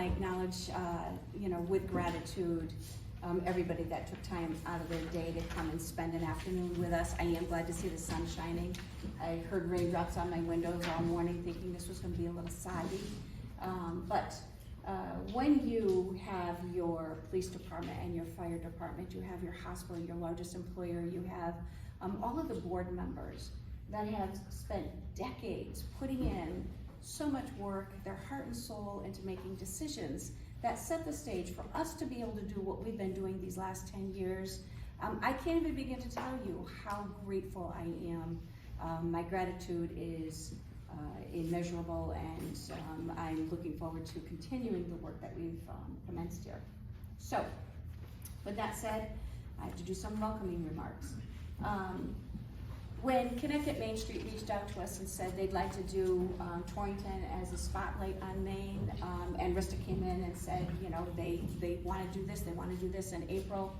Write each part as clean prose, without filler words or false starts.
I acknowledge, with gratitude, everybody that took time out of their day to come and spend an afternoon with us. I am glad to see the sun shining. I heard raindrops on my windows all morning thinking this was gonna be a little soggy. But when you have your police department and your fire department, you have your hospital, your largest employer, you have all of the board members that have spent decades putting in so much work, their heart and soul into making decisions that set the stage for us to be able to do what we've been doing these last 10 years. I can't even begin to tell you how grateful I am. My gratitude is immeasurable, and I'm looking forward to continuing the work that we've commenced here. So, with that said, I have to do some welcoming remarks. When Connecticut Main Street reached out to us and said they'd like to do Torrington as a spotlight on Main, and Rista came in and said, they want to do this, they want to do this in April.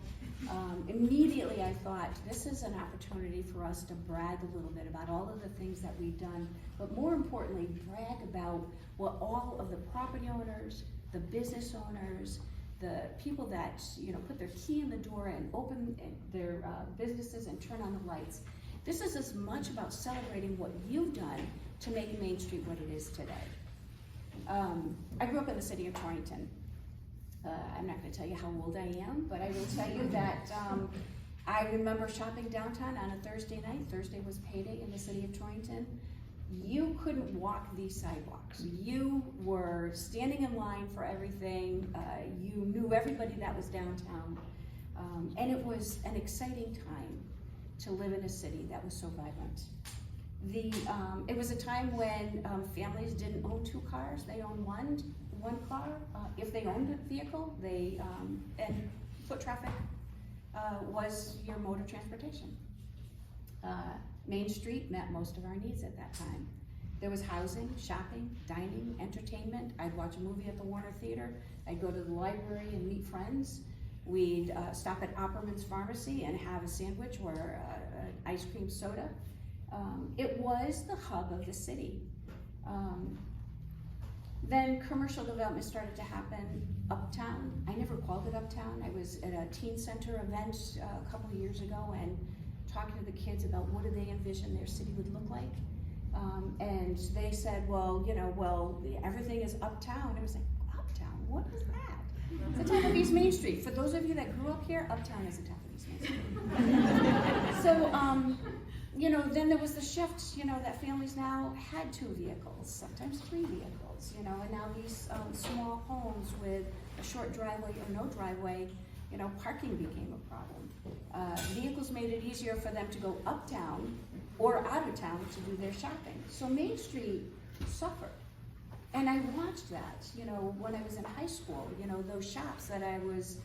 Immediately I thought, this is an opportunity for us to brag a little bit about all of the things that we've done, but more importantly, brag about what all of the property owners, the business owners, the people that put their key in the door and open their businesses and turn on the lights. This is as much about celebrating what you've done to make Main Street what it is today. I grew up in the city of Torrington. I'm not going to tell you how old I am, but I will tell you that I remember shopping downtown on a Thursday night. Thursday was payday in the city of Torrington. You couldn't walk these sidewalks. You were standing in line for everything. You knew everybody that was downtown. And it was an exciting time to live in a city that was so vibrant. It was a time when families didn't own two cars, they owned one car. If they owned a vehicle, and foot traffic was your mode of transportation. Main Street met most of our needs at that time. There was housing, shopping, dining, entertainment. I'd watch a movie at the Warner Theater. I'd go to the library and meet friends. We'd stop at Opperman's Pharmacy and have a sandwich or an ice cream soda. It was the hub of the city. Then commercial development started to happen uptown. I never called it uptown. I was at a teen center event a couple of years ago and talking to the kids about what do they envision their city would look like. And they said, well, everything is uptown. I was like, uptown, what is that? It's the top of East Main Street. For those of you that grew up here, uptown is the top of East Main Street. So, then there was the shift, that families now had two vehicles, sometimes three vehicles, and now these small homes with a short driveway or no driveway, parking became a problem. Vehicles made it easier for them to go uptown or out of town to do their shopping. So Main Street suffered. And I watched that, when I was in high school, those shops that I was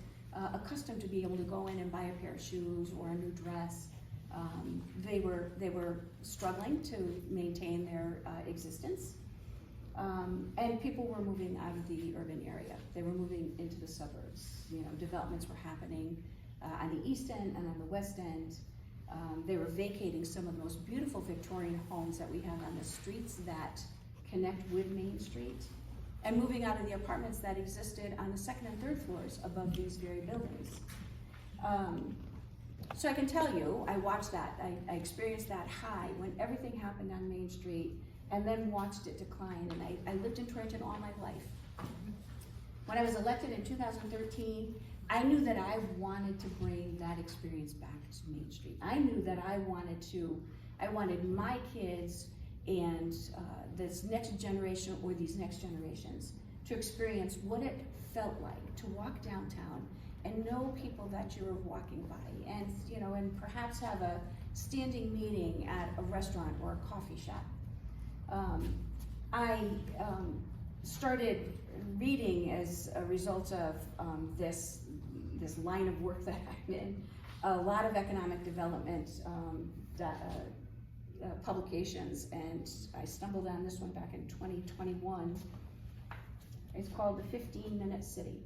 accustomed to be able to go in and buy a pair of shoes or a new dress. They were struggling to maintain their existence. And people were moving out of the urban area. They were moving into the suburbs. Developments were happening on the east end and on the west end. They were vacating some of the most beautiful Victorian homes that we have on the streets that connect with Main Street, and moving out of the apartments that existed on the second and third floors above these very buildings. So I can tell you, I watched that, I experienced that high when everything happened on Main Street, and then watched it decline, and I lived in Torrington all my life. When I was elected in 2013, I knew that I wanted to bring that experience back to Main Street. I knew that I wanted my kids and this next generation or these next generations to experience what it felt like to walk downtown and know people that you were walking by, and and perhaps have a standing meeting at a restaurant or a coffee shop. I started reading as a result of this line of work that I'm in, a lot of economic development publications, and I stumbled on this one back in 2021. It's called The 15-Minute City.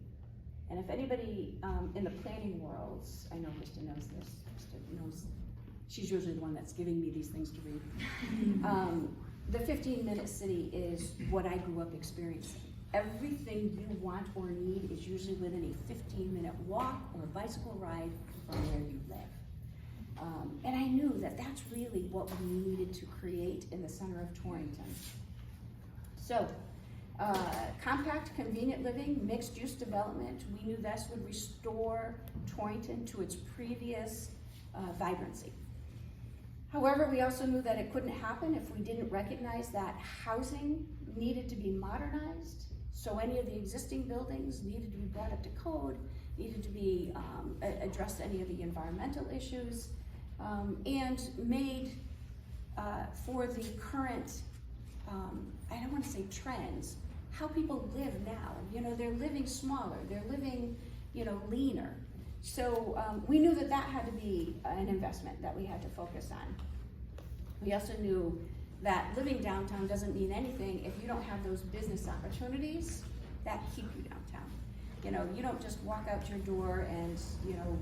And if anybody in the planning world, I know Krista knows this, Krista knows, she's usually the one that's giving me these things to read. The 15-Minute City is what I grew up experiencing. everything you want or need is usually within a 15-minute walk or bicycle ride from where you live. And I knew that that's really what we needed to create in the center of Torrington. So, compact, convenient living, mixed-use development, we knew this would restore Torrington to its previous vibrancy. However, we also knew that it couldn't happen if we didn't recognize that housing needed to be modernized, so any of the existing buildings needed to be brought up to code, needed to be addressed any of the environmental issues, and made for the current, I don't want to say trends, how people live now. You know, they're living smaller, they're living, you know, leaner. So we knew that that had to be an investment that we had to focus on. We also knew that living downtown doesn't mean anything if you don't have those business opportunities that keep you downtown. You know, you don't just walk out your door and, you know,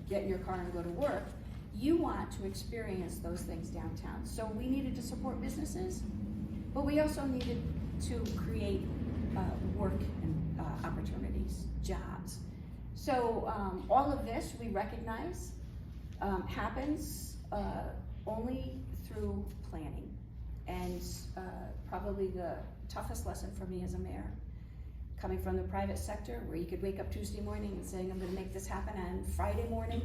get in your car and go to work. You want to experience those things downtown. So we needed to support businesses, but we also needed to create work and opportunities, jobs. So all of this we recognize happens only through planning. And probably the toughest lesson for me as a mayor, coming from the private sector where you could wake up Tuesday morning and saying, I'm gonna make this happen on Friday morning,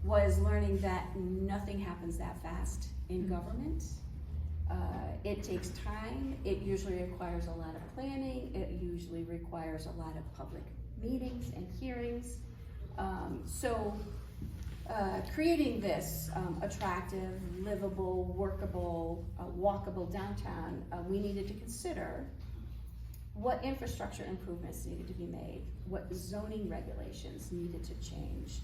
was learning that nothing happens that fast in government. It takes time, it usually requires a lot of planning, it usually requires a lot of public meetings and hearings. Creating this attractive, livable, workable, walkable downtown, we needed to consider what infrastructure improvements needed to be made, what zoning regulations needed to change,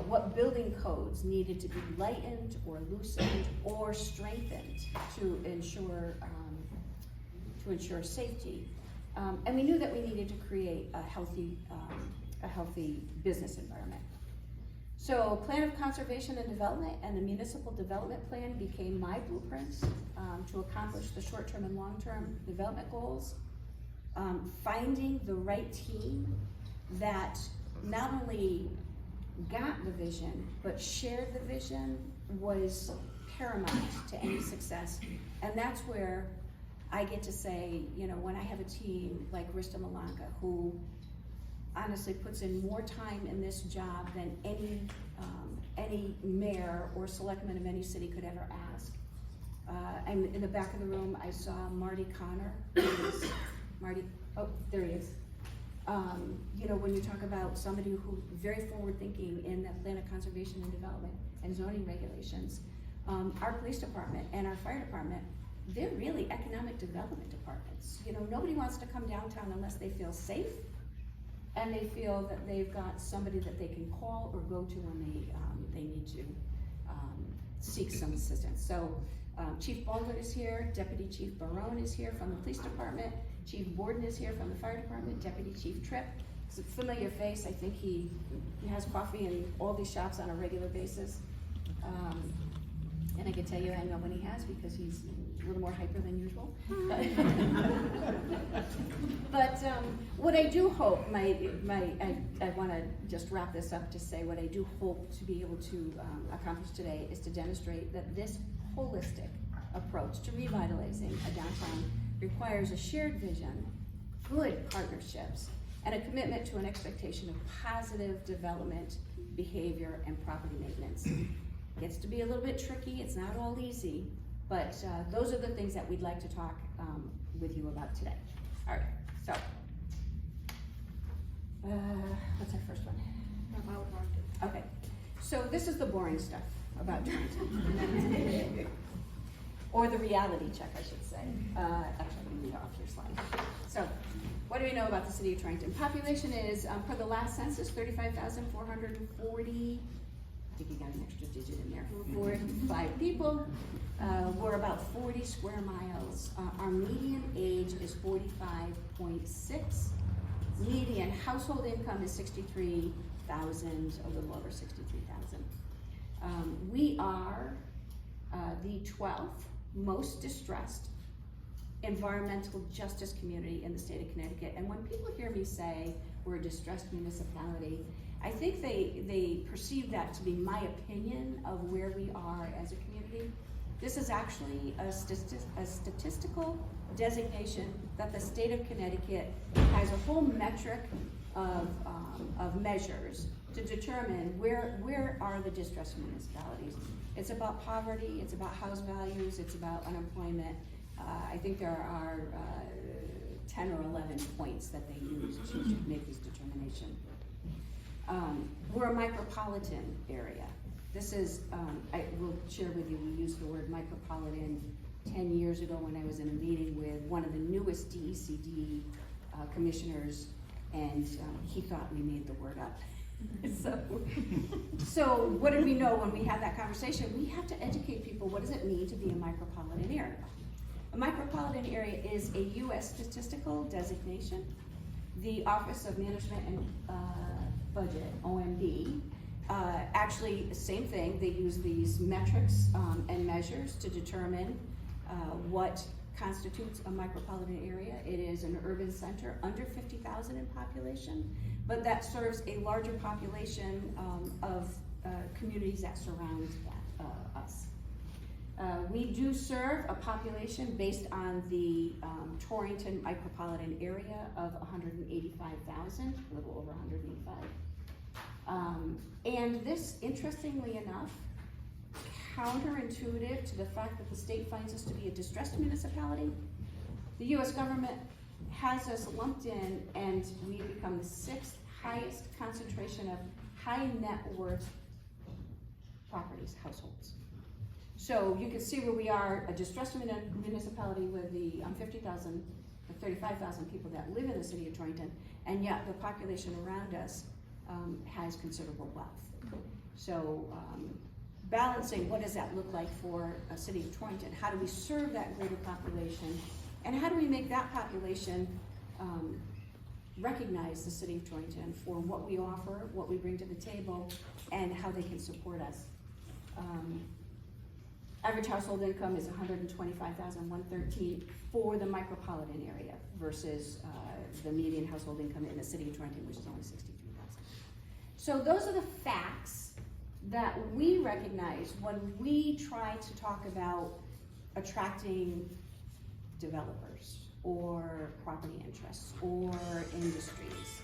what building codes needed to be lightened or loosened or strengthened to ensure safety. And we knew that we needed to create a healthy business environment. So plan of conservation and development and the municipal development plan became my blueprints to accomplish the short-term and long-term development goals. Finding the right team that not only got the vision, but shared the vision was paramount to any success. And that's where I get to say, you know, when I have a team like Rista Malanka, who honestly puts in more time in this job than any mayor or selectman of any city could ever ask. And in the back of the room, I saw Marty Connor. Marty, oh, there he is. You know, when you talk about somebody who's very forward-thinking in that plan of conservation and development and zoning regulations, our police department and our fire department, they're really economic development departments. You know, nobody wants to come downtown unless they feel safe and they feel that they've got somebody that they can call or go to when they need to seek some assistance. So Chief Baldwin is here, Deputy Chief Barone is here from the police department, Chief Borden is here from the fire department, Deputy Chief Tripp. It's a familiar face. I think he has coffee in all these shops on a regular basis. And I can tell you I know when he has because he's a little more hyper than usual. But what I do hope, I want to just wrap this up to say what I do hope to be able to accomplish today is to demonstrate that this holistic approach to revitalizing a downtown requires a shared vision, good partnerships, and a commitment to an expectation of positive development, behavior, and property maintenance. It gets to be a little bit tricky, it's not all easy, but those are the things that we'd like to talk with you about today. All right, so, what's our first one? About market. Okay, so this is the boring stuff about Torrington. Or the reality check, I should say. Actually, I'm gonna read off your slide. So, what do we know about the city of Torrington? Population is, per the last census, 35,440, I think you got an extra digit in there, 45 people. We're about 40 square miles. Our median age is 45.6. Median household income is 63,000, a little over 63,000. We are the 12th most distressed environmental justice community in the state of Connecticut. And when people hear me say we're a distressed municipality, I think they perceive that to be my opinion of where we are as a community. This is actually a statistical designation that the state of Connecticut has a whole metric of measures to determine where are the distressed municipalities. It's about poverty, it's about house values, it's about unemployment. I think there are 10 or 11 points that they use to make this determination. We're a micropolitan area. This is, I will share with you, we used the word micropolitan 10 years ago when I was in a meeting with one of the newest DECD commissioners, and he thought we made the word up. So what did we know when we had that conversation? We have to educate people, what does it mean to be a micropolitan area? A micropolitan area is a U.S. statistical designation. The Office of Management and Budget, OMB, actually the same thing. They use these metrics and measures to determine what constitutes a micropolitan area. It is an urban center under 50,000 in population, but that serves a larger population of communities that surround us. We do serve a population based on the Torrington micropolitan area of 185,000, a little over 185. And this, interestingly enough, counterintuitive to the fact that the state finds us to be a distressed municipality, the US government has us lumped in, and we become the 6th highest concentration of high net worth properties, households. So you can see where we are, a distressed municipality with the 50,000 or 35,000 people that live in the city of Torrington, and yet the population around us has considerable wealth. So balancing, what does that look like for a city of Torrington? How do we serve that greater population? And how do we make that population recognize the city of Torrington for what we offer, what we bring to the table, and how they can support us? Average household income is $125,113 for the micropolitan area versus the median household income in the city of Torrington, which is only $63,000. So those are the facts that we recognize when we try to talk about attracting developers or property interests or industries.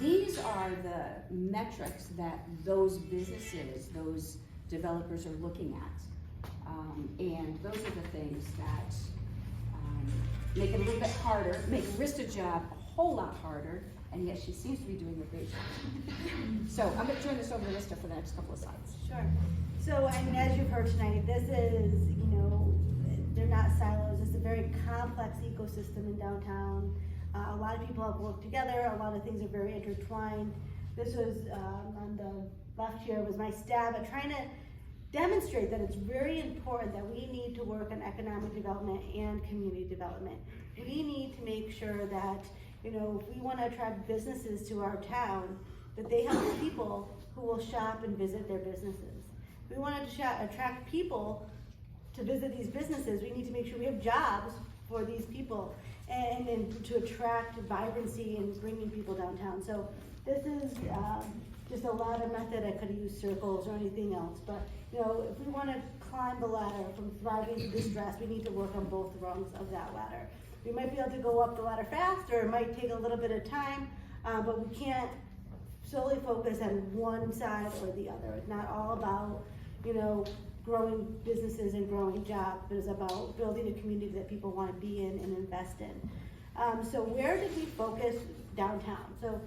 These are the metrics that those businesses, those developers are looking at. And those are the things that make it a little bit harder, make Rista's job a whole lot harder, and yet she seems to be doing a great job. So I'm going to turn this over to Rista for the next couple of slides. Sure. So, I mean, as you've heard tonight, this is, you know, they're not silos. It's a very complex ecosystem in downtown. A lot of people have worked together. A lot of things are very intertwined. This was, on the left here, was my stab at trying to demonstrate that it's very important that we need to work on economic development and community development. We need to make sure that, you know, if we want to attract businesses to our town, that they have people who will shop and visit their businesses. If we want to attract people to visit these businesses, we need to make sure we have jobs for these people and to attract vibrancy and bringing people downtown. So this is just a ladder method. I could have used circles or anything else, but you know, if we want to climb the ladder from thriving to distress, we need to work on both rungs of that ladder. We might be able to go up the ladder faster, it might take a little bit of time, but we can't solely focus on one side or the other. It's not all about, you know, growing businesses and growing jobs, but it's about building a community that people want to be in and invest in. So where did we focus downtown? So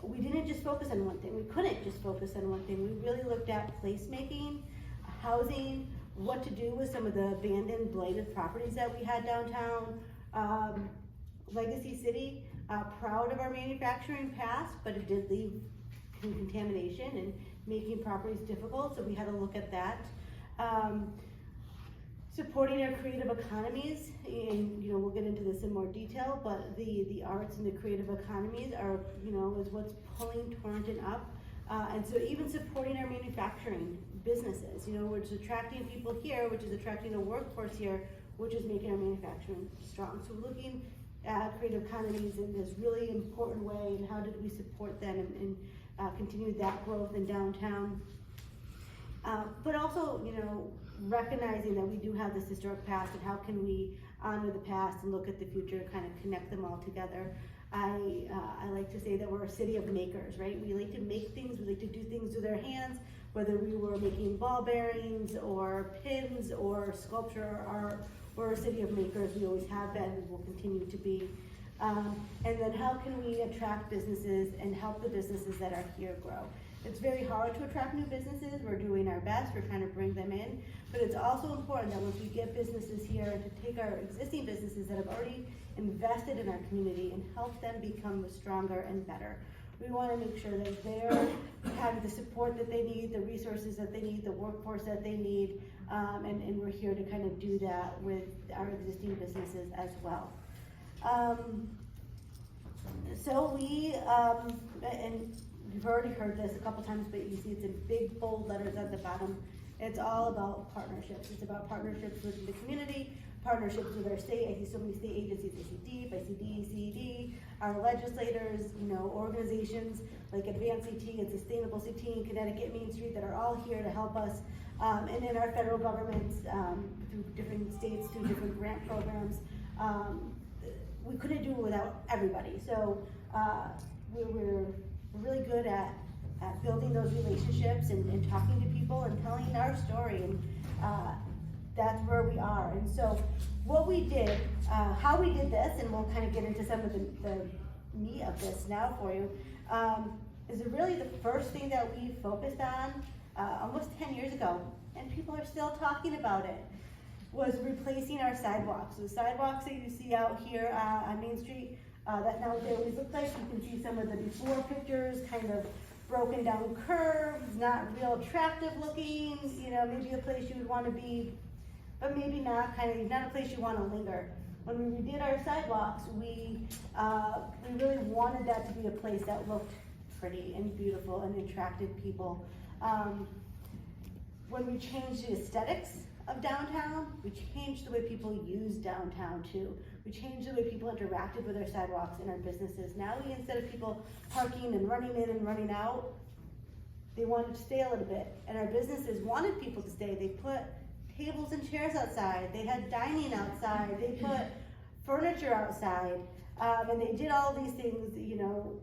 we didn't just focus on one thing. We couldn't just focus on one thing. We really looked at placemaking, housing, what to do with some of the abandoned, blighted properties that we had downtown. Legacy City, proud of our manufacturing past, but it did leave contamination and making properties difficult, so we had to look at that. Supporting our creative economies, and you know, we'll get into this in more detail, but the arts and the creative economies are, you know, is what's pulling Torrington up. And so even supporting our manufacturing businesses, you know, which is attracting people here, which is attracting a workforce here, which is making our manufacturing strong. So we're looking at creative economies in this really important way, and how did we support them and continue that growth in downtown. But also, you know, recognizing that we do have this historic past, and how can we honor the past and look at the future, kind of connect them all together. I like to say that we're a city of makers, right? We like to make things, we like to do things with our hands, whether we were making ball bearings or pins or sculpture, we're a city of makers. We always have been and will continue to be. And then how can we attract businesses and help the businesses that are here grow? It's very hard to attract new businesses. We're doing our best. We're trying to bring them in. But it's also important that once we get businesses here, to take our existing businesses that have already invested in our community and help them become stronger and better. We want to make sure that they're having the support that they need, the resources that they need, the workforce that they need, and we're here to kind of do that with our existing businesses as well. So we, and you've already heard this a couple times, but you see it's in big bold letters at the bottom. It's all about partnerships. It's about partnerships with the community, partnerships with our state. I see so many state agencies. I see DEEP, I see DECD, our legislators, you know, organizations like Advanced CT and Sustainable CT and Connecticut Main Street that are all here to help us. And then our federal governments, through different states, through different grant programs. We couldn't do it without everybody. So we're really good at building those relationships and talking to people and telling our story, and that's where we are. And so what we did, how we did this, and we'll kind of get into some of the meat of this now for you, is really the first thing that we focused on almost 10 years ago, and people are still talking about it, was replacing our sidewalks. So the sidewalks that you see out here on Main Street, that's not what they always look like. You can see some of the before pictures, kind of broken down curves, not real attractive looking, you know, maybe a place you would want to be, but maybe not, kind of not a place you want to linger. When we redid our sidewalks, we really wanted that to be a place that looked pretty and beautiful and attracted people. When we changed the aesthetics of downtown, we changed the way people use downtown too. We changed the way people interacted with our sidewalks and our businesses. Now instead of people parking and running in and running out, they wanted to stay a little bit. And our businesses wanted people to stay. They put tables and chairs outside. They had dining outside. They put furniture outside. And they did all these things, you know,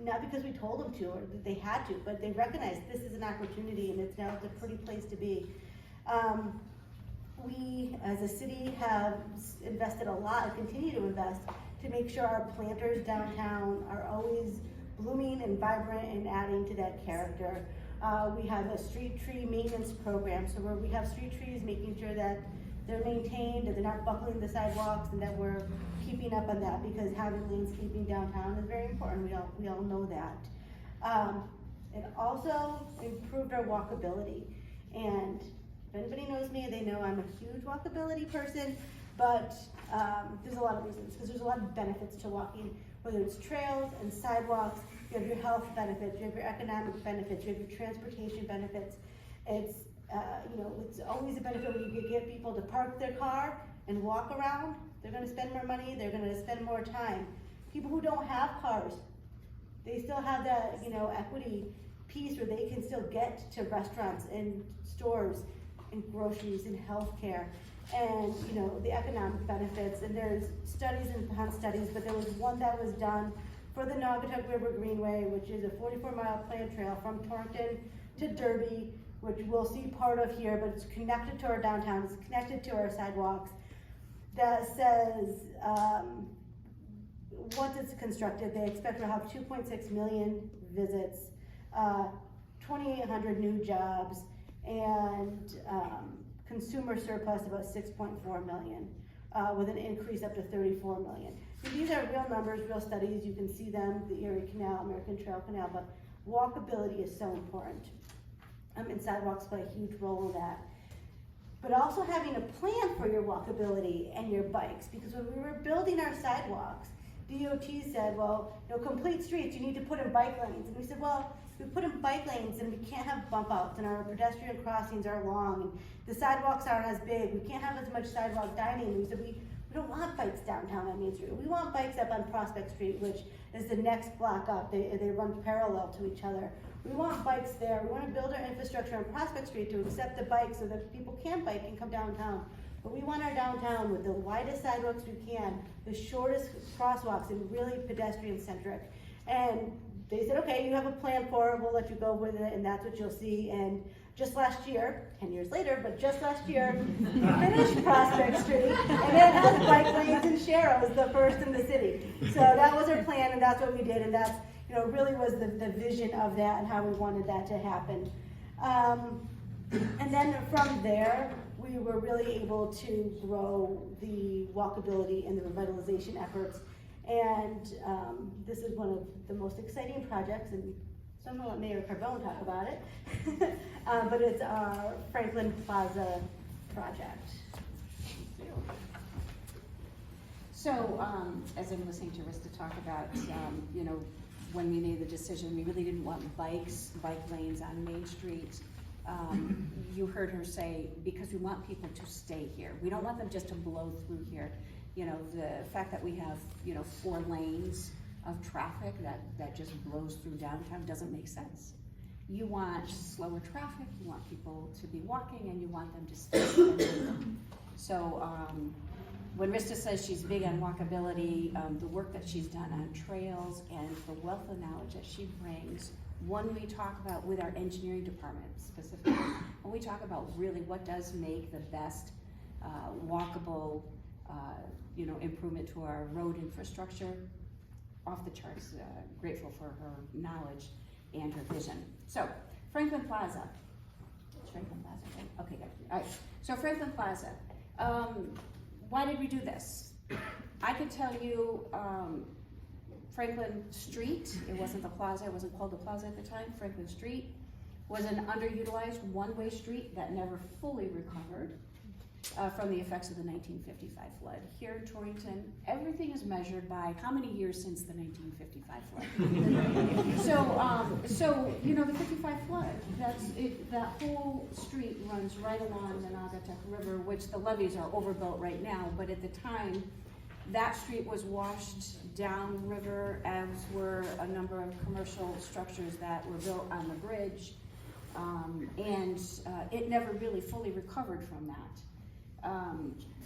not because we told them to or that they had to, but they recognized this is an opportunity, and it's now a pretty place to be. We, as a city, have invested a lot and continue to invest to make sure our planters downtown are always blooming and vibrant and adding to that character. We have a street tree maintenance program, so where we have street trees, making sure that they're maintained and they're not buckling the sidewalks, and that we're keeping up on that, because having landscaping downtown is very important. We all know that. It also improved our walkability, and if anybody knows me, they know I'm a huge walkability person, but there's a lot of reasons, because there's a lot of benefits to walking, whether it's trails and sidewalks. You have your health benefits, you have your economic benefits, you have your transportation benefits. It's you know, it's always a benefit when you can get people to park their car and walk around. They're going to spend more money, they're going to spend more time. People who don't have cars, they still have that, you know, equity piece where they can still get to restaurants and stores and groceries and healthcare, and you know, the economic benefits. And there's studies and upon studies, but there was one that was done for the Naugatuck River Greenway, which is a 44-mile planned trail from Torrington to Derby, which we'll see part of here, but it's connected to our downtown, it's connected to our sidewalks, that says once it's constructed, they expect to have 2.6 million visits, 2,800 new jobs, and consumer surplus about 6.4 million, with an increase up to 34 million. So these are real numbers, real studies. You can see them, the Erie Canal, American Trail Canal, but walkability is so important. And sidewalks play a huge role in that. But also having a plan for your walkability and your bikes, because when we were building our sidewalks, DOT said, well, you know, complete streets, you need to put in bike lanes. And we said, well, we put in bike lanes and we can't have bump outs and our pedestrian crossings are long and the sidewalks aren't as big. We can't have as much sidewalk dining. We said we don't want bikes downtown on Main Street. We want bikes up on Prospect Street, which is the next block up. They run parallel to each other. We want bikes there. We want to build our infrastructure on Prospect Street to accept the bikes so that people can bike and come downtown. But we want our downtown with the widest sidewalks we can, the shortest crosswalks, and really pedestrian centric. And they said, okay, you have a plan for it, we'll let you go with it, and that's what you'll see. And just last year, 10 years later, but just last year, we finished Prospect Street, and it has bike lanes and sharrows, the first in the city. So that was our plan, and that's what we did, and that's, you know, really was the vision of that and how we wanted that to happen. And then from there, we were really able to grow the walkability and the revitalization efforts. And this is one of the most exciting projects, and so I'm gonna let Mayor Carbone talk about it. But it's our Franklin Plaza project. So, as I'm listening to Rista talk about, you know, when we made the decision, we really didn't want bike lanes on Main Street. You heard her say, because we want people to stay here. We don't want them just to blow through here. You know, the fact that we have, you know, 4 lanes of traffic that just blows through downtown doesn't make sense. You want slower traffic, you want people to be walking, and you want them to stay. So when Rista says she's big on walkability, the work that she's done on trails and the wealth of knowledge that she brings, when we talk about with our engineering department specifically, when we talk about really what does make the best walkable you know, improvement to our road infrastructure, off the charts. Grateful for her knowledge and her vision. So, Franklin Plaza. Franklin Plaza, right? Okay, good. All right. So, Franklin Plaza. Why did we do this? I could tell you Franklin Street, it wasn't the plaza, it wasn't called the plaza at the time. Franklin Street was an underutilized one-way street that never fully recovered from the effects of the 1955 flood. Here in Torrington, everything is measured by how many years since the 1955 flood. So you know, the 55 flood, that's it, that whole street runs right along the Naugatuck River, which the levees are overbuilt right now, but at the time, that street was washed downriver, as were a number of commercial structures that were built on the bridge, and it never really fully recovered from that.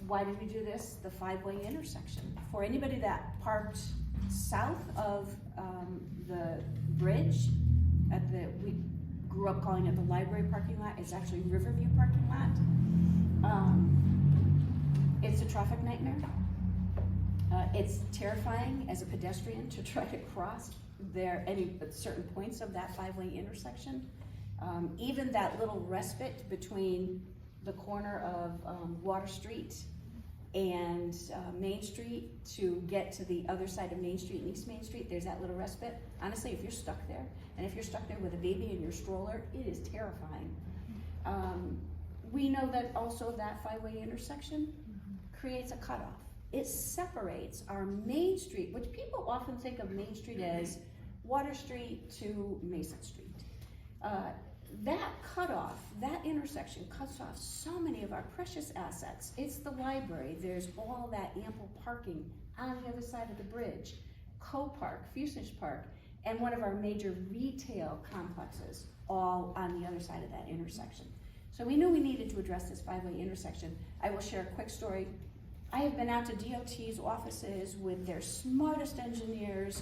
Why did we do this? The 5-way intersection. For anybody that parked south of the bridge, we grew up calling it the library parking lot. It's actually Riverview parking lot. It's a traffic nightmare. It's terrifying as a pedestrian to try to cross there any certain points of that 5-way intersection. Even that little respite between the corner of Water Street and Main Street to get to the other side of Main Street and East Main Street, there's that little respite. Honestly, if you're stuck there, and if you're stuck there with a baby in your stroller, it is terrifying. We know that also that 5-way intersection creates a cutoff. It separates our Main Street, which people often think of Main Street as Water Street to Mason Street. That cutoff, that intersection cuts off so many of our precious assets. It's the library, there's all that ample parking on the other side of the bridge, Co-Park, Fusage Park, and one of our major retail complexes, all on the other side of that intersection. So we knew we needed to address this 5-way intersection. I will share a quick story. I have been out to DOT's offices with their smartest engineers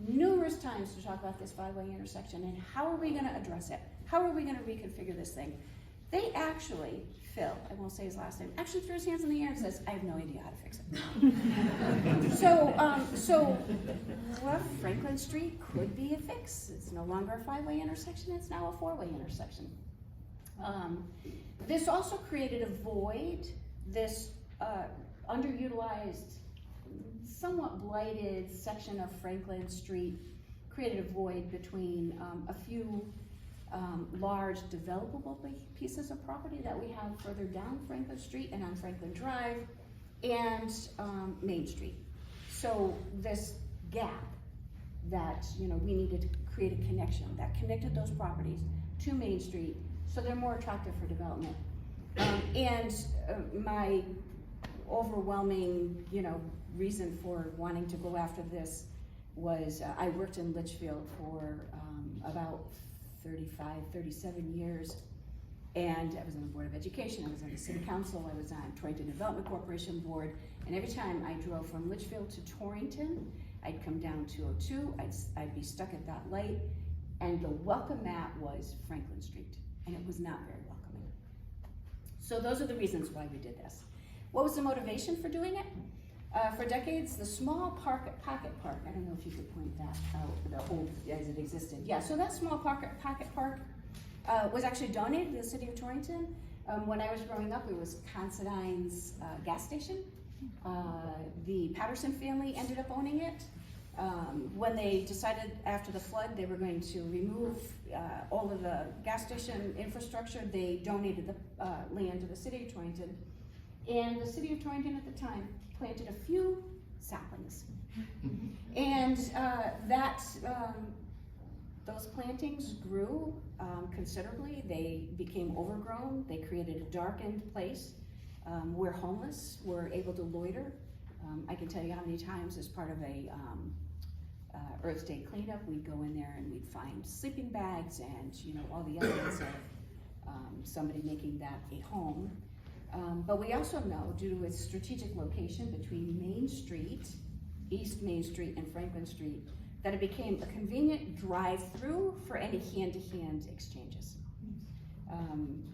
numerous times to talk about this 5-way intersection and how are we going to address it? How are we going to reconfigure this thing? They actually, Phil, I won't say his last name, actually threw his hands in the air and says, I have no idea how to fix it. So Franklin Street could be a fix. It's no longer a 5-way intersection, it's now a 4-way intersection. This also created a void, this underutilized, somewhat blighted section of Franklin Street created a void between a few large developable pieces of property that we have further down Franklin Street and on Franklin Drive and Main Street. So this gap that we needed to create a connection that connected those properties to Main Street, so they're more attractive for development. My overwhelming, reason for wanting to go after this was I worked in Litchfield for about 37 years, and I was on the Board of Education, I was on the City Council, I was on Torrington Development Corporation Board, and every time I drove from Litchfield to Torrington, I'd come down 202, I'd be stuck at that light, and the welcome mat was Franklin Street, and it was not very welcoming. So those are the reasons why we did this. What was the motivation for doing it? For decades, the small pocket park, I don't know if you could point that out, the old as it existed. Yeah, so that small pocket park was actually donated to the city of Torrington. When I was growing up, it was Considine's gas station. The Patterson family ended up owning it. When they decided after the flood they were going to remove all of the gas station infrastructure, they donated the land to the city of Torrington. And the city of Torrington at the time planted a few saplings. And those plantings grew considerably. They became overgrown. They created a darkened place where homeless were able to loiter. I can tell you how many times as part of a Earth Day cleanup, we'd go in there and we'd find sleeping bags and all the evidence of somebody making that a home. But we also know, due to its strategic location between Main Street, East Main Street and Franklin Street, that it became a convenient drive-through for any hand-to-hand exchanges.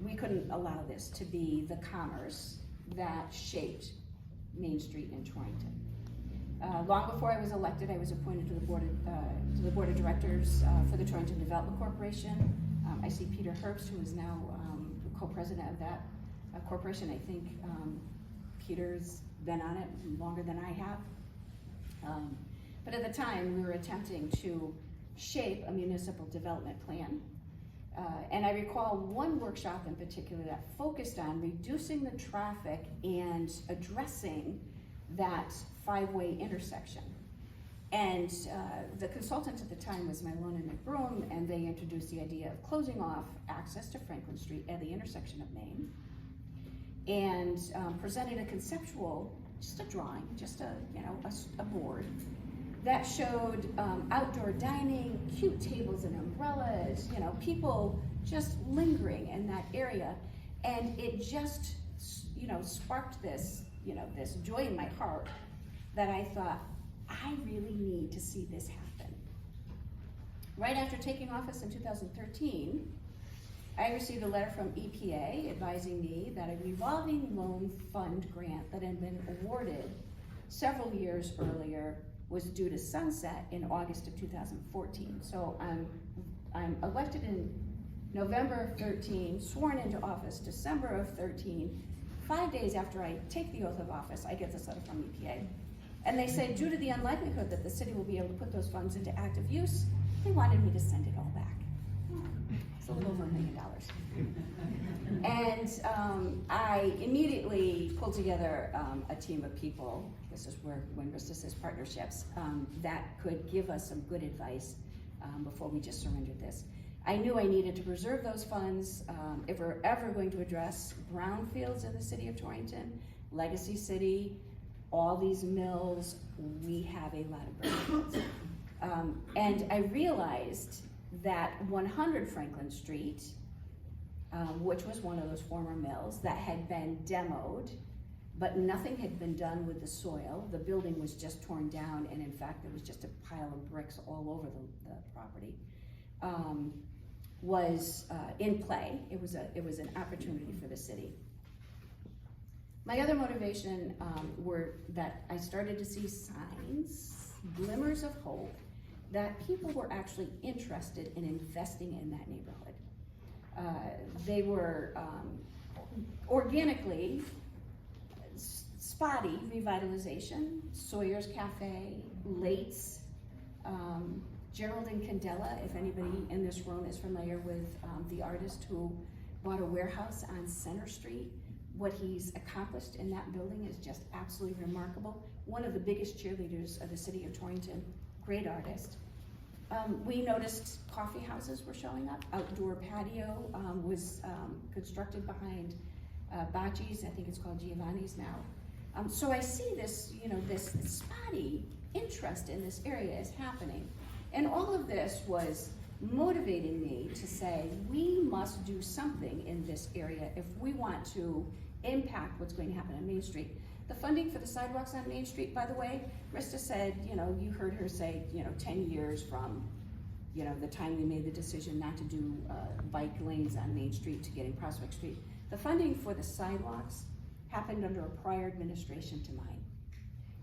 We couldn't allow this to be the commerce that shaped Main Street in Torrington. Long before I was elected, I was appointed to the board of directors for the Torrington Development Corporation. I see Peter Herbst, who is now the co-president of that corporation. I think Peter's been on it longer than I have. But at the time, we were attempting to shape a municipal development plan. And I recall one workshop in particular that focused on reducing the traffic and addressing that five-way intersection. And the consultant at the time was Malone and McBroom, and they introduced the idea of closing off access to Franklin Street at the intersection of Main, and presented a conceptual, just a drawing, just a board that showed outdoor dining, cute tables and umbrellas, people just lingering in that area, and it just, sparked this, this joy in my heart that I thought, I really need to see this happen. Right after taking office in 2013, I received a letter from EPA advising me that a revolving loan fund grant that had been awarded several years earlier was due to sunset in August of 2014. So I'm elected in November of 13, sworn into office December of 13. 5 days after I take the oath of office, I get this letter from EPA. And they say, due to the unlikelihood that the city will be able to put those funds into active use, they wanted me to send it all back. It's a little over $1 million. And I immediately pulled together a team of people, this is when Rista says partnerships, that could give us some good advice before we just surrendered this. I knew I needed to preserve those funds if we're ever going to address brownfields in the city of Torrington, Legacy City, all these mills. We have a lot of brownfields. And I realized that 100 Franklin Street, which was one of those former mills that had been demoed, but nothing had been done with the soil. The building was just torn down, and in fact, there was just a pile of bricks all over the property. Was in play. It was an opportunity for the city. My other motivation were that I started to see signs, glimmers of hope, that people were actually interested in investing in that neighborhood. They were organically spotty revitalization, Sawyer's Cafe, Late's, Gerald and Candela, if anybody in this room is familiar with the artist who bought a warehouse on Center Street. What he's accomplished in that building is just absolutely remarkable. One of the biggest cheerleaders of the city of Torrington, great artist. We noticed coffee houses were showing up. Outdoor patio was constructed behind Bocce's. I think it's called Giovanni's now. So I see this, this spotty interest in this area is happening. And all of this was motivating me to say, we must do something in this area if we want to impact what's going to happen on Main Street. The funding for the sidewalks on Main Street, by the way, Krista said, you heard her say, 10 years from, the time we made the decision not to do bike lanes on Main Street to getting Prospect Street. The funding for the sidewalks happened under a prior administration to mine.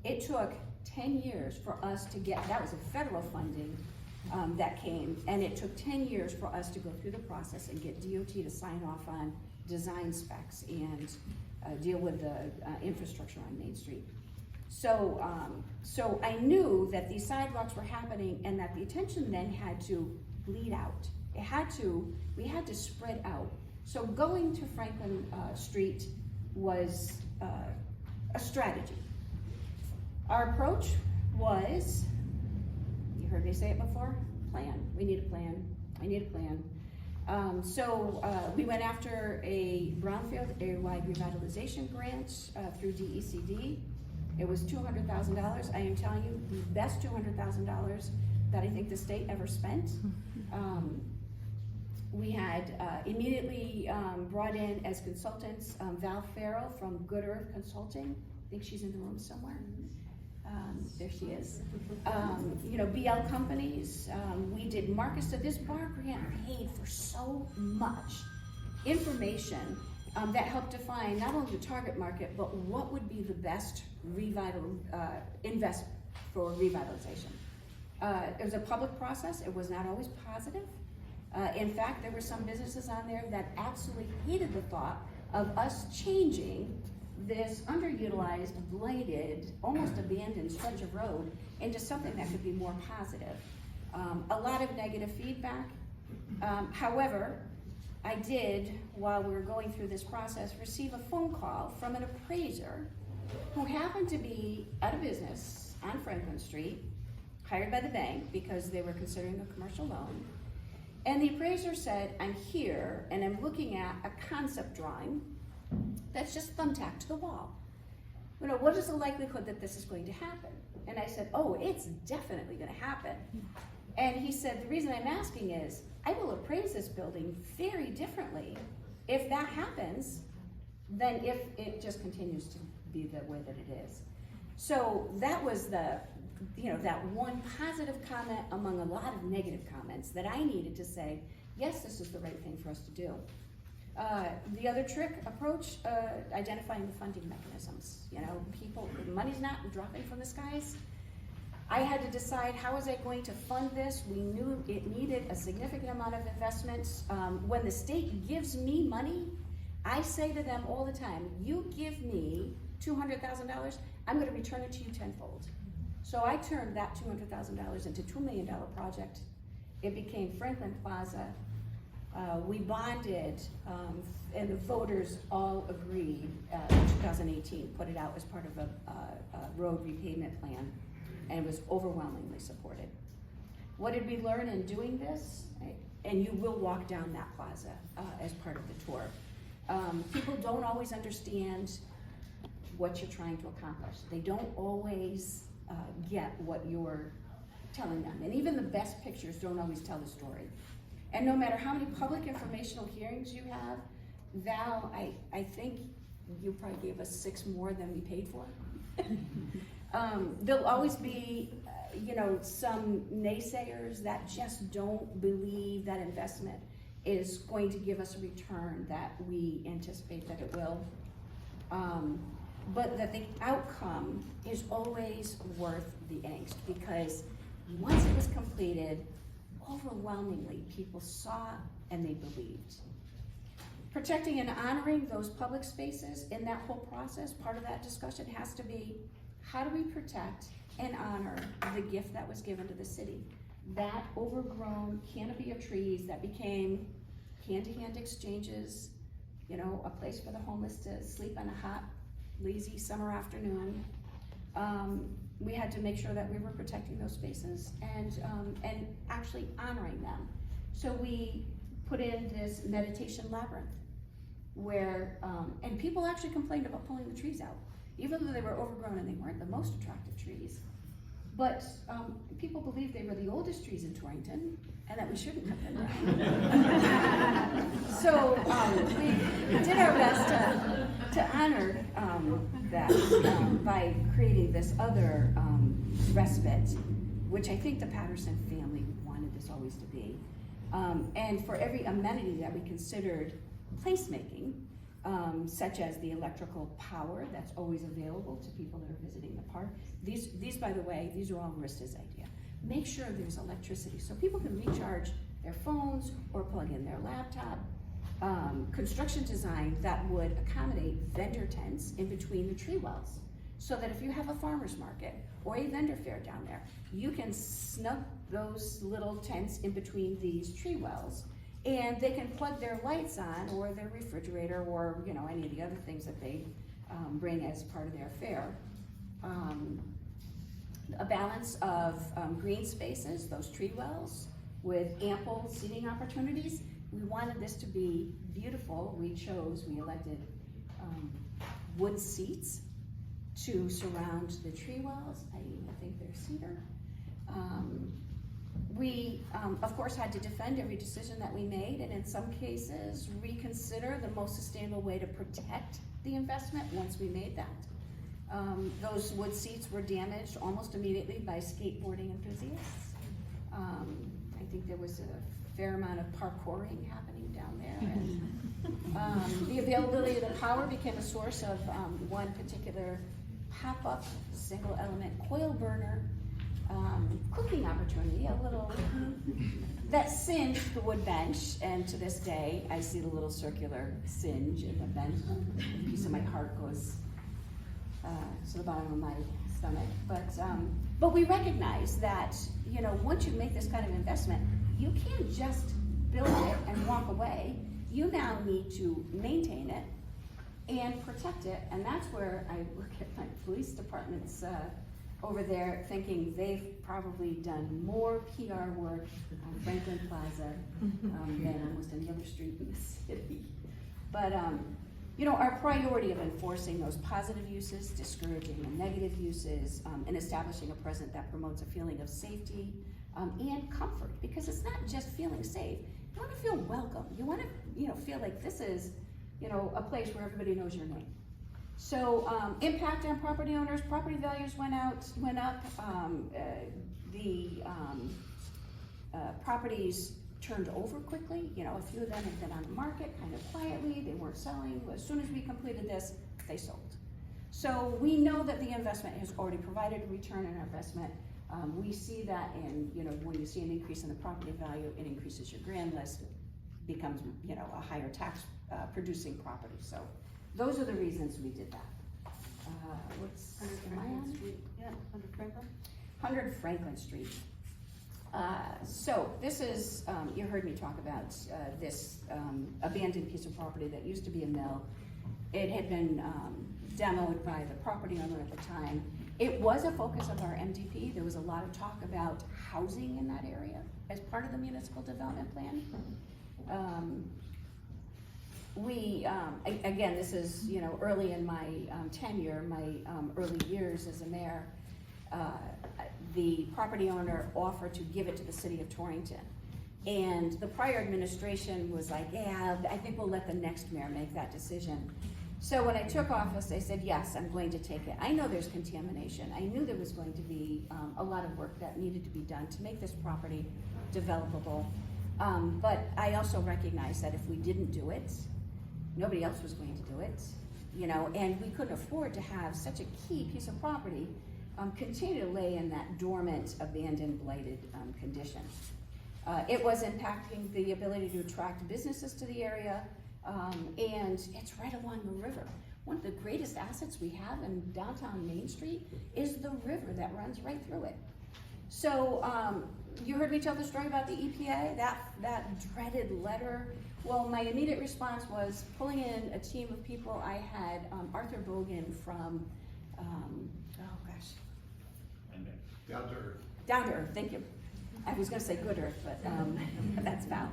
It took 10 years for us to get, that was a federal funding that came, and it took 10 years for us to go through the process and get DOT to sign off on design specs and deal with the infrastructure on Main Street. So I knew that these sidewalks were happening and that the attention then had to bleed out. We had to spread out. So going to Franklin Street was a strategy. Our approach was, you heard me say it before, plan. We need a plan. I need a plan. So we went after a brownfield area-wide revitalization grant through DECD. It was $200,000. I am telling you, the best $200,000 that I think the state ever spent. We had immediately brought in as consultants Val Farrell from Good Earth Consulting. I think she's in the room somewhere. There she is. BL companies. We did Marcus. So this bar grant paid for so much information that helped define not only the target market, but what would be the best investment for revitalization. It was a public process. It was not always positive. In fact, there were some businesses on there that absolutely hated the thought of us changing this underutilized, blighted, almost abandoned stretch of road into something that could be more positive. A lot of negative feedback. However, I did, while we were going through this process, receive a phone call from an appraiser who happened to be out of business on Franklin Street, hired by the bank because they were considering a commercial loan. And the appraiser said, I'm here and I'm looking at a concept drawing that's just thumbtacked to the wall. What is the likelihood that this is going to happen? And I said, oh, it's definitely going to happen. And he said, the reason I'm asking is, I will appraise this building very differently if that happens than if it just continues to be the way that it is. So that was that one positive comment among a lot of negative comments that I needed to say, yes, this is the right thing for us to do. The other approach, identifying the funding mechanisms. Money's not dropping from the skies. I had to decide, how was I going to fund this? We knew it needed a significant amount of investments. When the state gives me money, I say to them all the time, you give me $200,000, I'm gonna return it to you tenfold. So I turned that $200,000 into a $2 million project. It became Franklin Plaza. We bonded, and the voters all agreed in 2018, put it out as part of a road repayment plan, and it was overwhelmingly supported. What did we learn in doing this? And you will walk down that plaza as part of the tour. People don't always understand what you're trying to accomplish. They don't always get what you're telling them. And even the best pictures don't always tell the story. And no matter how many public informational hearings you have, Val, I think you probably gave us 6 more than we paid for. There'll always be, some naysayers that just don't believe that investment is going to give us a return that we anticipate that it will. But that the outcome is always worth the angst, because once it was completed, overwhelmingly people saw and they believed. Protecting and honoring those public spaces in that whole process, part of that discussion has to be, how do we protect and honor the gift that was given to the city? That overgrown canopy of trees that became hand-to-hand exchanges, a place for the homeless to sleep on a hot, lazy summer afternoon. we had to make sure that we were protecting those spaces and actually honoring them. So we put in this meditation labyrinth where, and people actually complained about pulling the trees out, even though they were overgrown and they weren't the most attractive trees. But people believed they were the oldest trees in Torrington and that we shouldn't cut them down. So we did our best to honor that by creating this other respite, which I think the Patterson family wanted this always to be. And for every amenity that we considered placemaking, such as the electrical power that's always available to people that are visiting the park. These, by the way, these are all Marista's idea. Make sure there's electricity so people can recharge their phones or plug in their laptop. Construction design that would accommodate vendor tents in between the tree wells, so that if you have a farmer's market or a vendor fair down there, you can snug those little tents in between these tree wells, and they can plug their lights on or their refrigerator or any of the other things that they bring as part of their fair. A balance of green spaces, those tree wells, with ample seating opportunities. We wanted this to be beautiful. We elected wood seats to surround the tree wells. I think they're cedar. We, of course, had to defend every decision that we made, and in some cases, reconsider the most sustainable way to protect the investment once we made that. Those wood seats were damaged almost immediately by skateboarding enthusiasts. I think there was a fair amount of parkouring happening down there. And, the availability of the power became a source of one particular pop-up single element coil burner cooking opportunity, a little, that singed the wood bench, and to this day, I see the little circular singe in the bench. A piece of my heart goes to the bottom of my stomach. But we recognize that, once you make this kind of investment, you can't just build it and walk away. You now need to maintain it and protect it, and that's where I look at my police departments over there, thinking they've probably done more PR work on Franklin Plaza than almost any other street in the city. But our priority of enforcing those positive uses, discouraging the negative uses, and establishing a presence that promotes a feeling of safety and comfort, because it's not just feeling safe. You want to feel welcome. You want to, feel like this is, a place where everybody knows your name. So impact on property owners, property values went up. The properties turned over quickly. A few of them had been on the market kind of quietly. They weren't selling. As soon as we completed this, they sold. So we know that the investment has already provided a return on our investment. We see that in, when you see an increase in the property value, it increases your grand list, becomes, a higher tax producing property. So those are the reasons we did that. Am I on? Street. Yeah, 100 Franklin. 100 Franklin Street. So this is, you heard me talk about this abandoned piece of property that used to be a mill. It had been demoed by the property owner at the time. It was a focus of our MDP. There was a lot of talk about housing in that area as part of the municipal development plan. Again, this is, early in my tenure, my early years as a mayor, the property owner offered to give it to the city of Torrington. And the prior administration was like, yeah, I think we'll let the next mayor make that decision. So when I took office, I said, yes, I'm going to take it. I know there's contamination. I knew there was going to be a lot of work that needed to be done to make this property developable. But I also recognized that if we didn't do it, nobody else was going to do it, and we couldn't afford to have such a key piece of property continue to lay in that dormant, abandoned, blighted condition. It was impacting the ability to attract businesses to the area, and it's right along the river. One of the greatest assets we have in downtown Main Street is the river that runs right through it. So you heard me tell the story about the EPA, that dreaded letter. Well, my immediate response was pulling in a team of people. I had Arthur Bogan from, Down to earth. Down to earth, thank you. I was gonna say good earth, but that's foul.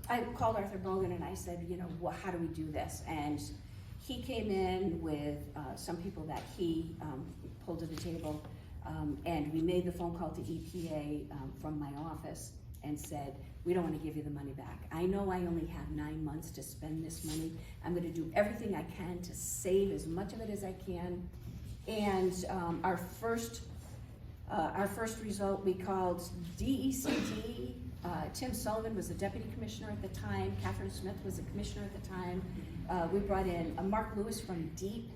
I called Arthur Bogan and I said, you know, how do we do this? And he came in with some people that he pulled to the table, and we made the phone call to EPA from my office and said, we don't want to give you the money back. I know I only have 9 months to spend this money. I'm going to do everything I can to save as much of it as I can. And our first result, we called DECD. Tim Sullivan was the deputy commissioner at the time. Catherine Smith was the commissioner at the time. We brought in Mark Lewis from DEEP.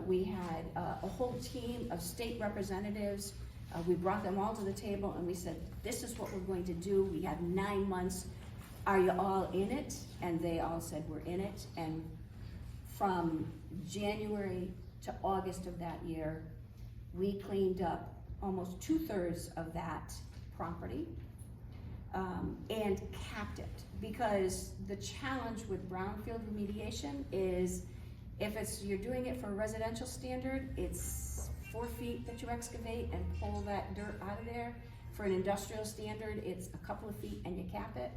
We had a whole team of state representatives. We brought them all to the table and we said, this is what we're going to do. We have 9 months. Are you all in it? And they all said, we're in it. And from January to August of that year, we cleaned up almost 2/3 of that property and capped it. Because the challenge with brownfield remediation is if you're doing it for a residential standard, it's 4 feet that you excavate and pull that dirt out of there. For an industrial standard, it's a couple of feet and you cap it.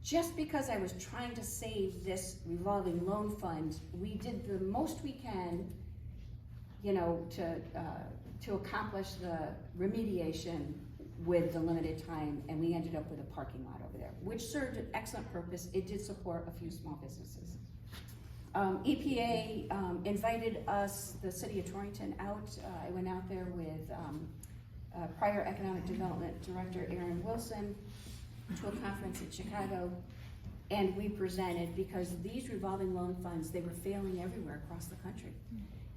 Just because I was trying to save this revolving loan fund, we did the most we can, you know, to accomplish the remediation with the limited time, and we ended up with a parking lot over there, which served an excellent purpose. It did support a few small businesses. EPA invited us, the city of Torrington, out. I went out there with prior economic development director Aaron Wilson to a conference in Chicago, and we presented, because these revolving loan funds, they were failing everywhere across the country.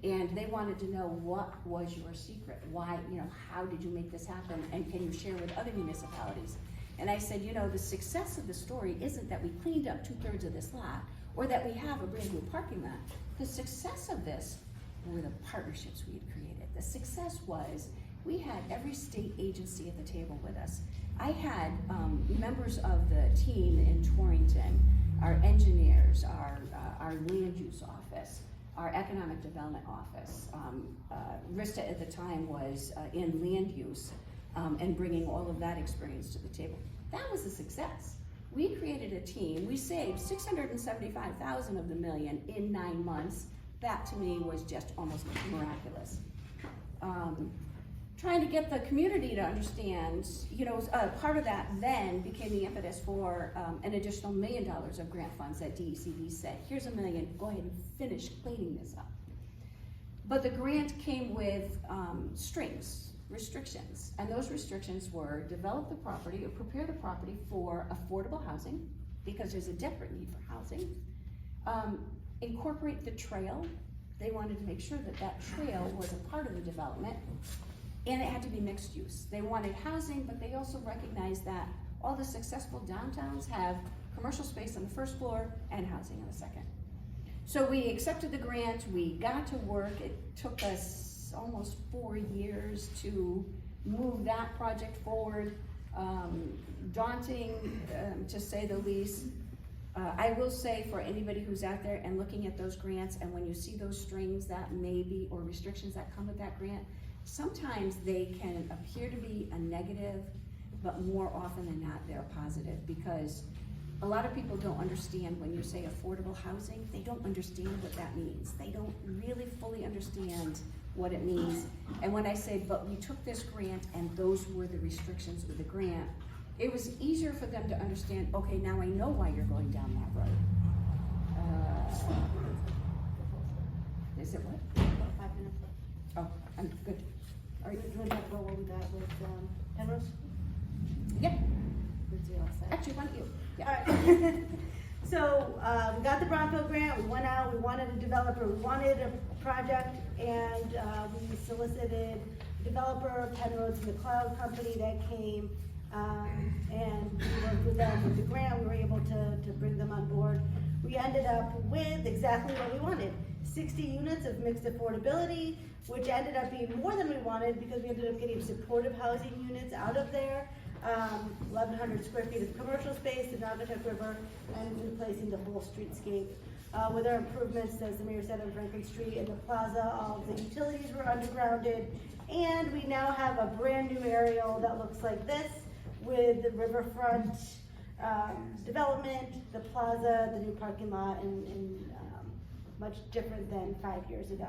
And they wanted to know, what was your secret? Why, you know, how did you make this happen? And can you share with other municipalities? And I said, you know, the success of the story isn't that we cleaned up 2/3 of this lot, or that we have a brand new parking lot. The success of this were the partnerships we had created. The success was, we had every state agency at the table with us. I had members of the team in Torrington, our engineers, our land use office, our economic development office. Rista at the time was in land use and bringing all of that experience to the table. That was a success. We created a team. We saved $675,000 of the million in 9 months. That to me was just almost miraculous. Trying to get the community to understand, you know, part of that then became the impetus for an additional $1 million of grant funds that DECD said, here's $1 million, go ahead and finish cleaning this up. But the grant came with strings, restrictions, and those restrictions were develop the property or prepare the property for affordable housing, because there's a desperate need for housing. Incorporate the trail. They wanted to make sure that that trail was a part of the development. And it had to be mixed use. They wanted housing, but they also recognized that all the successful downtowns have commercial space on the first floor and housing on the second. So we accepted the grant, we got to work. It took us almost 4 years to move that project forward. Daunting, to say the least. I will say, for anybody who's out there and looking at those grants, and when you see those strings that may be, or restrictions that come with that grant, sometimes they can appear to be a negative, but more often than not, they're positive, because a lot of people don't understand when you say affordable housing, they don't understand what that means. They don't really fully understand what it means. And when I say, but we took this grant and those were the restrictions with the grant, it was easier for them to understand, okay, now I know why you're going down that road. Is it what? About 5 minutes left. Oh, I'm good. Are you going to talk about what we got with Penrose? Yeah, Let's see all set. actually, why don't you? Yeah. All right. So we got the Brownfield grant, we went out, we wanted a developer, we wanted a project, and we solicited a developer, Penrose and the Cloud Company that came, and we worked with them with the grant. We were able to bring them on board. We ended up with exactly what we wanted, 60 units of mixed affordability, which ended up being more than we wanted, because we ended up getting supportive housing units out of there. 1,100 square feet of commercial space in Naugatuck River, and replacing the whole streetscape. with our improvements, as the mayor said, on Franklin Street and the plaza, all of the utilities were undergrounded. And we now have a brand new aerial that looks like this with the riverfront development, the plaza, the new parking lot, and much different than 5 years ago.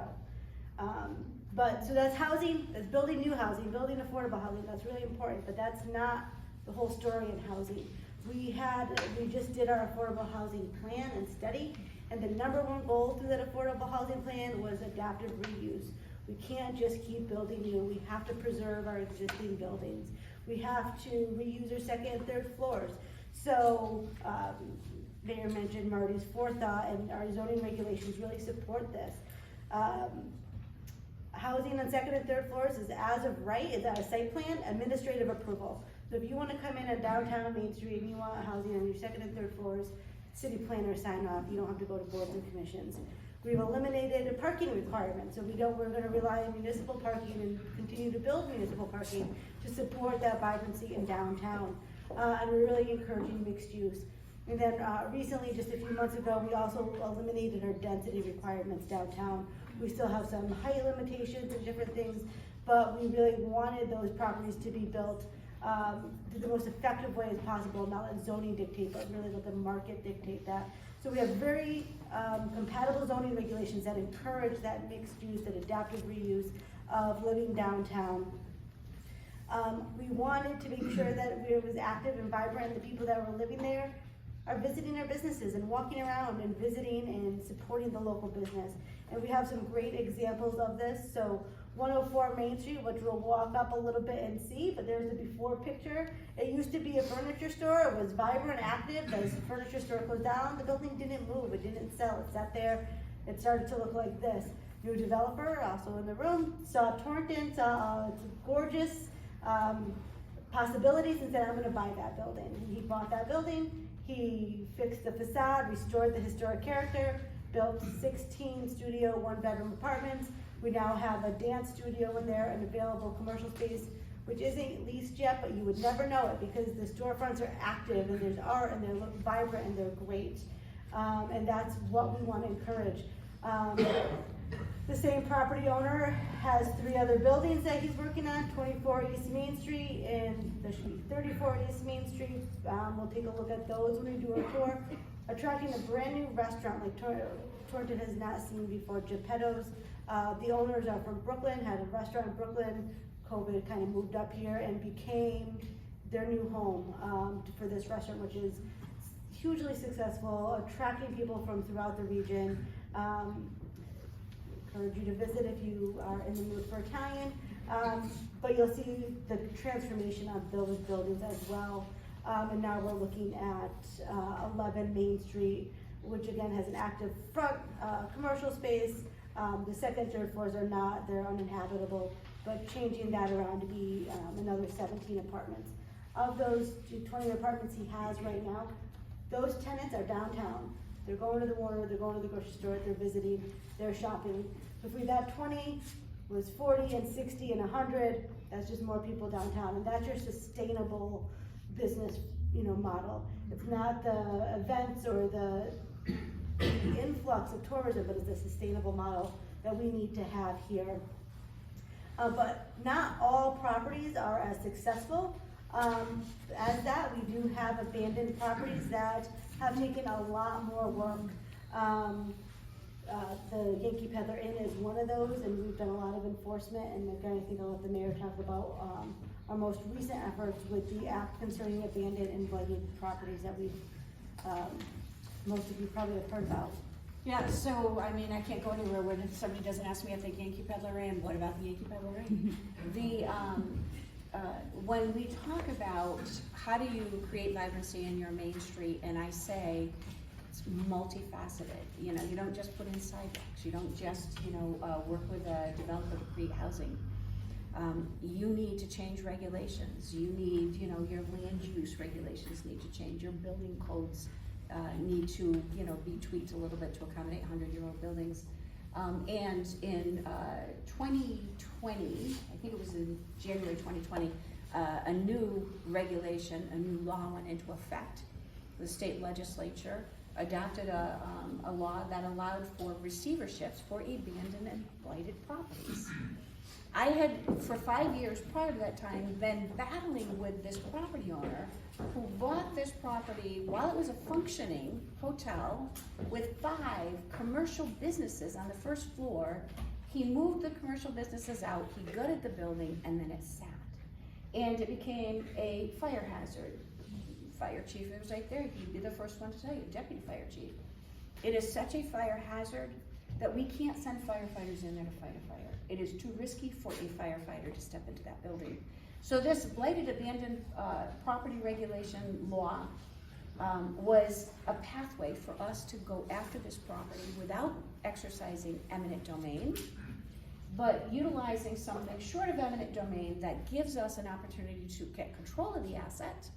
But so that's housing, that's building new housing, building affordable housing, that's really important, but that's not the whole story in housing. We just did our affordable housing plan and study, and the #1 goal through that affordable housing plan was adaptive reuse. We can't just keep building new, we have to preserve our existing buildings. We have to reuse our second and third floors. So, Mayor mentioned Marty's forethought, and our zoning regulations really support this. Housing on second and third floors is as of right, is at a site plan, administrative approval. So if you wanna come in at downtown Main Street and you want housing on your second and third floors, city planner sign off, you don't have to go to boards and commissions. We've eliminated a parking requirement, so we're gonna rely on municipal parking and continue to build municipal parking to support that vibrancy in downtown. And we're really encouraging mixed use. And then recently, just a few months ago, we also eliminated our density requirements downtown. We still have some height limitations and different things, but we really wanted those properties to be built the most effective way as possible, not let zoning dictate, but really let the market dictate that. So we have very compatible zoning regulations that encourage that mixed use, that adaptive reuse of living downtown. We wanted to make sure that it was active and vibrant, and the people that were living there are visiting our businesses and walking around and visiting and supporting the local business. And we have some great examples of this. So 104 Main Street, which we'll walk up a little bit and see, but there's the before picture. It used to be a furniture store, it was vibrant, active. As the furniture store closed down, the building didn't move, it didn't sell, it sat there. It started to look like this. New developer, also in the room, saw Torrington, saw it's gorgeous possibilities, and said, I'm gonna buy that building. And he bought that building, he fixed the facade, restored the historic character, built 16 studio, 1-bedroom apartments. We now have a dance studio in there, an available commercial space, which isn't leased yet, but you would never know it because the storefronts are active and there's art and they look vibrant and they're great. And that's what we want to encourage. The same property owner has 3 other buildings that he's working on, 24 East Main Street, and there should be 34 East Main Street. We'll take a look at those when we do a tour. Attracting a brand new restaurant like Torrington has not seen before, Geppetto's. The owners are from Brooklyn, had a restaurant in Brooklyn. COVID kind of moved up here and became their new home for this restaurant, which is hugely successful, attracting people from throughout the region. Encourage you to visit if you are in the mood for Italian, but you'll see the transformation of those buildings as well. And now we're looking at 11 Main Street, which again has an active front commercial space. The second and third floors are not, they're uninhabitable, but changing that around to be another 17 apartments. Of those 20 apartments he has right now, those tenants are downtown. They're going to the Warner, they're going to the grocery store, they're visiting, they're shopping. If we got 20, was 40 and 60 and 100, that's just more people downtown, and that's your sustainable business, model. It's not the events or the influx of tourism, but it's a sustainable model that we need to have here. But not all properties are as successful as that. We do have abandoned properties that have taken a lot more work. The Yankee Peddler Inn is one of those, and we've done a lot of enforcement, and again, I think I'll let the mayor talk about our most recent efforts with the act concerning abandoned and blighted properties that we've, most of you probably have heard about. Yeah, so, I mean, I can't go anywhere when somebody doesn't ask me at the Yankee Peddler Inn, what about the Yankee Peddler Inn? When we talk about how do you create vibrancy in your main street, and I say it's multifaceted, you don't just put in sidewalks, you don't just, work with a developer to create housing. You need to change regulations, you need, your land use regulations need to change, your building codes need to, be tweaked a little bit to accommodate 100-year-old buildings. And in 2020, I think it was in January 2020, a new regulation, a new law went into effect. The state legislature adopted a law that allowed for receiverships for abandoned and blighted properties. I had, for 5 years prior to that time, been battling with this property owner who bought this property while it was a functioning hotel with 5 commercial businesses on the first floor. He moved the commercial businesses out, he gutted the building, and then it sat. And it became a fire hazard. Fire chief was right there, he'd be the first one to tell you, deputy fire chief. It is such a fire hazard that we can't send firefighters in there to fight a fire. It is too risky for a firefighter to step into that building. So this blighted abandoned property regulation law was a pathway for us to go after this property without exercising eminent domain, but utilizing something short of eminent domain that gives us an opportunity to get control of the asset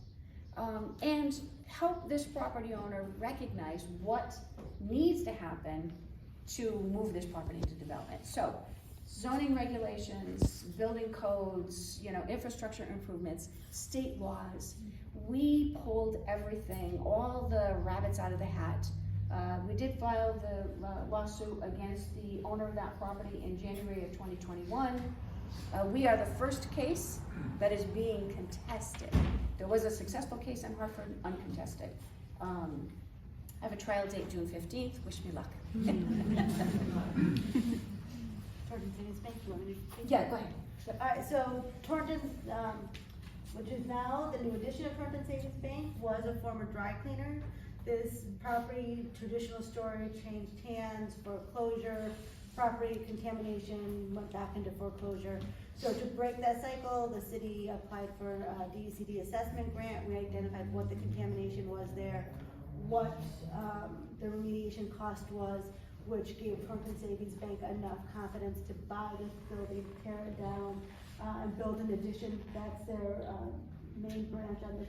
and help this property owner recognize what needs to happen to move this property into development. So zoning regulations, building codes, infrastructure improvements, state laws. We pulled everything, all the rabbits out of the hat. We did file the lawsuit against the owner of that property in January of 2021. We are the first case that is being contested. There was a successful case in Hartford, uncontested. I have a trial date June 15th, wish me luck. Torrington Savings Bank, you want me to? Yeah, go ahead. Alright, so Torrington, which is now the new addition of Torrington Savings Bank, was a former dry cleaner. This property, traditional storage, changed hands, foreclosure, property contamination, went back into foreclosure. So to break that cycle, the city applied for a DECD assessment grant. We identified what the contamination was there, what the remediation cost was, which gave Torrington Savings Bank enough confidence to buy this building, tear it down, and build an addition. That's their main branch on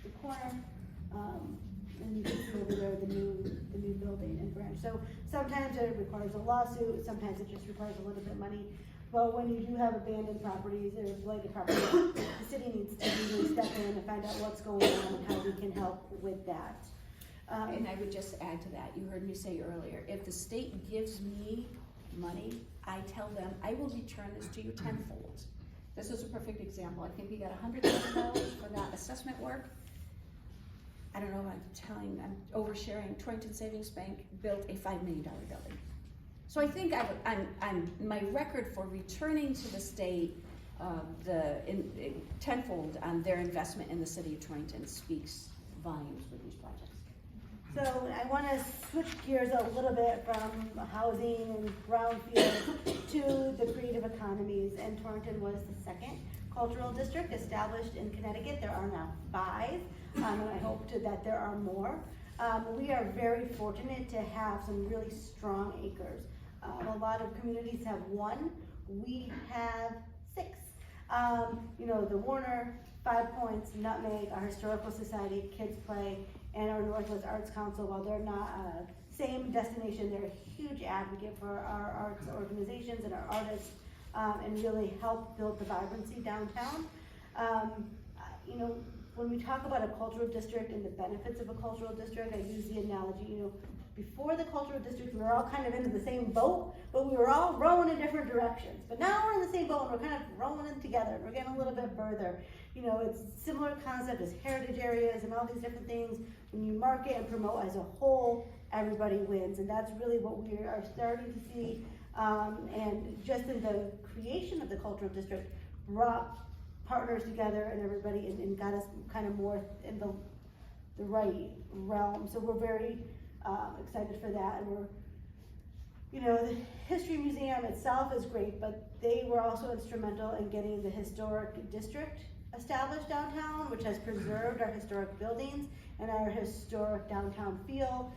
the corner. And you can see over there the new building and branch. So sometimes it requires a lawsuit, sometimes it just requires a little bit of money. But when you do have abandoned properties or blighted properties, the city needs to really step in and find out what's going on and how we can help with that. And I would just add to that, you heard me say earlier, if the state gives me money, I tell them, I will return this to you tenfold. This is a perfect example. I think we got $100,000 for that assessment work. I don't know if I'm oversharing. Torrington Savings Bank built a $5 million building. So I think my record for returning to the state tenfold on their investment in the city of Torrington speaks volumes with these projects. So I want to switch gears a little bit from housing and brownfield to the creative economies. And Torrington was the second cultural district established in Connecticut. There are now 5, and I hope that there are more. We are very fortunate to have some really strong acres. A lot of communities have 1. We have 6. The Warner, 5 Points, Nutmeg, our Historical Society, Kids Play, and our Northwest Arts Council. While they're not same destination, they're a huge advocate for our arts organizations and our artists, and really help build the vibrancy downtown. When we talk about a cultural district and the benefits of a cultural district, I use the analogy, before the cultural district, we were all kind of into the same boat, but we were all rowing in different directions. But now we're in the same boat and we're kind of rowing in together. We're getting a little bit further. It's similar concept as heritage areas and all these different things. When you market and promote as a whole, everybody wins. And that's really what we are starting to see. And just in the creation of the cultural district, brought partners together and everybody and got us kind of more in the right realm. So we're very excited for that. And we're, the History Museum itself is great, but they were also instrumental in getting the historic district established downtown, which has preserved our historic buildings and our historic downtown feel.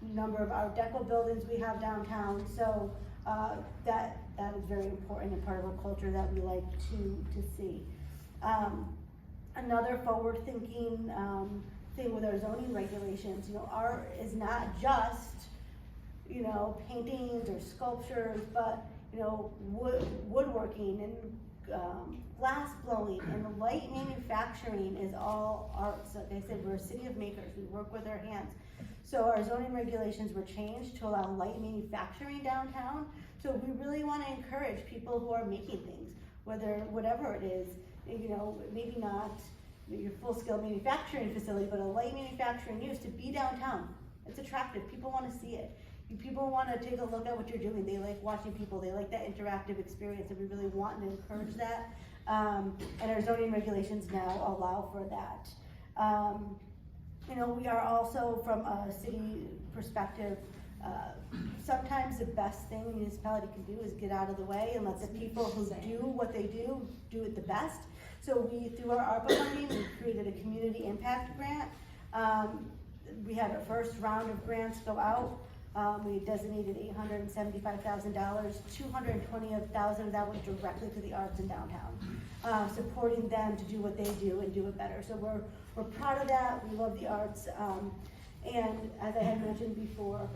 Number of Art Deco buildings we have downtown. So that is very important and part of our culture that we like to see. Another forward-thinking thing with our zoning regulations, art is not just, paintings or sculptures, but, woodworking and glass blowing and light manufacturing is all arts. Like I said, we're a city of makers. We work with our hands. So our zoning regulations were changed to allow light manufacturing downtown. So we really wanna encourage people who are making things, whatever it is, you know, maybe not your full-scale manufacturing facility, but a light manufacturing use to be downtown. It's attractive, people wanna see it. People wanna take a look at what you're doing, they like watching people, they like that interactive experience, and we really want to encourage that. And our zoning regulations now allow for that. You know, we are also, from a city perspective, sometimes the best thing a municipality can do is get out of the way and let the people who do what they do it the best. So we, through our ARPA funding, we created a community impact grant. We had our first round of grants go out. We designated $875,000, $220,000 of that went directly to the arts in downtown, supporting them to do what they do and do it better. So we're proud of that. We love the arts, and as I had mentioned before,